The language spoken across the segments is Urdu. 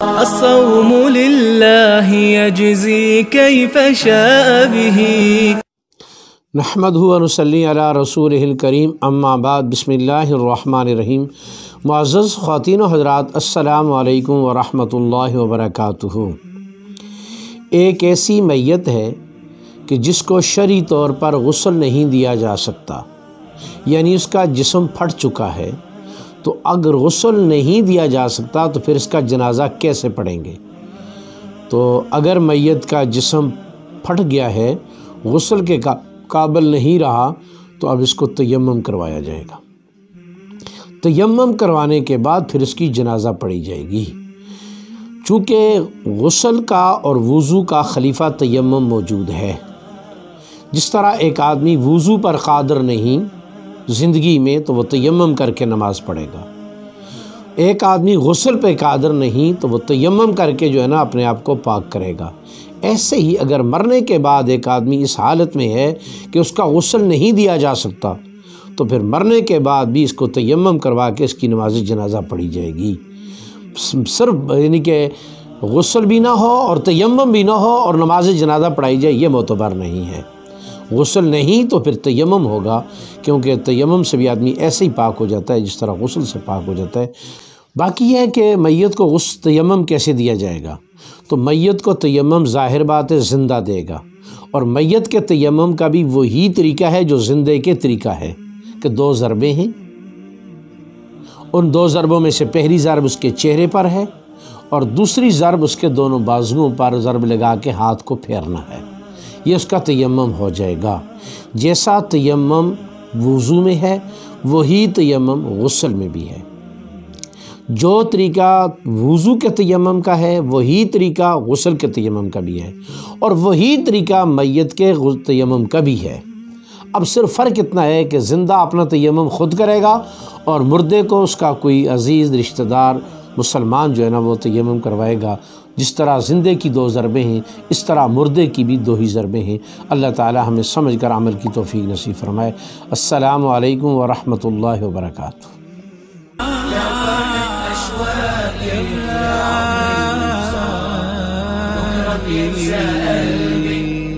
الصوم لله يجزي كيف شاء به نحمدہ ونصلی علی رسولہ الکریم، اما بعد، بسم اللہ الرحمن الرحیم۔ معزز خواتین و حضرات، السلام علیکم ورحمۃ اللہ وبرکاتہ۔ ایک ایسی میت ہے کہ جس کو شرعی طور پر غسل نہیں دیا جا سکتا، یعنی اس کا جسم پھٹ چکا ہے، تو اگر غسل نہیں دیا جا سکتا تو پھر اس کا جنازہ کیسے پڑھیں گے؟ تو اگر میت کا جسم پھٹ گیا ہے، غسل کے قابل نہیں رہا، تو اب اس کو تیمم کروایا جائے گا۔ تیمم کروانے کے بعد پھر اس کی جنازہ پڑھی جائے گی۔ چونکہ غسل کا اور وضو کا خلیفہ تیمم موجود ہے، جس طرح ایک آدمی وضو پر قادر نہیں زندگی میں تو وہ تیمم کر کے نماز پڑھے گا، ایک آدمی غسل پہ قادر نہیں تو وہ تیمم کر کے جو ہے نا اپنے آپ کو پاک کرے گا۔ ایسے ہی اگر مرنے کے بعد ایک آدمی اس حالت میں ہے کہ اس کا غسل نہیں دیا جا سکتا، تو پھر مرنے کے بعد بھی اس کو تیمم کروا کے اس کی نماز جنازہ پڑھی جائے گی۔ صرف یعنی کہ غسل بھی نہ ہو اور تیمم بھی نہ ہو اور نماز جنازہ پڑھائی جائے، یہ معتبر نہیں ہے۔ غسل نہیں تو پھر تیمم ہوگا، کیونکہ تیمم سے بھی آدمی ایسے ہی پاک ہو جاتا ہے جس طرح غسل سے پاک ہو جاتا ہے۔ باقی یہ ہے کہ میت کو تیمم کیسے دیا جائے گا؟ تو میت کو تیمم ظاہر بات ہے زندہ دے گا، اور میت کے تیمم کا بھی وہی طریقہ ہے جو زندے کے طریقہ ہے، کہ 2 ضربیں ہیں۔ ان 2 ضربوں میں سے پہلی ضرب اس کے چہرے پر ہے، اور دوسری ضرب اس کے دونوں بازوؤں پر ضرب لگا کے ہاتھ کو پھیرنا ہے۔ یہ اس کا تیمم ہو جائے گا۔ جیسا تیمم وضو میں ہے، وہی تیمم غسل میں بھی ہے۔ جو طریقہ وضو کے تیمم کا ہے، وہی طریقہ غسل کے تیمم کا بھی ہے، اور وہی طریقہ میت کے تیمم کا بھی ہے۔ اب صرف فرق اتنا ہے کہ زندہ اپنا تیمم خود کرے گا، اور مردے کو اس کا کوئی عزیز رشتہ دار مسلمان جو ہے نا وہ تیمم کروائے گا۔ جس طرح زندے کی 2 ضربیں ہیں، اس طرح مردے کی بھی 2 ہی ضربیں ہیں۔ اللہ تعالی ہمیں سمجھ کر عمل کی توفیق نصیب فرمائے۔ السلام علیکم ورحمۃ اللہ وبرکاتہ۔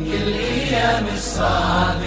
كل أيام الصعب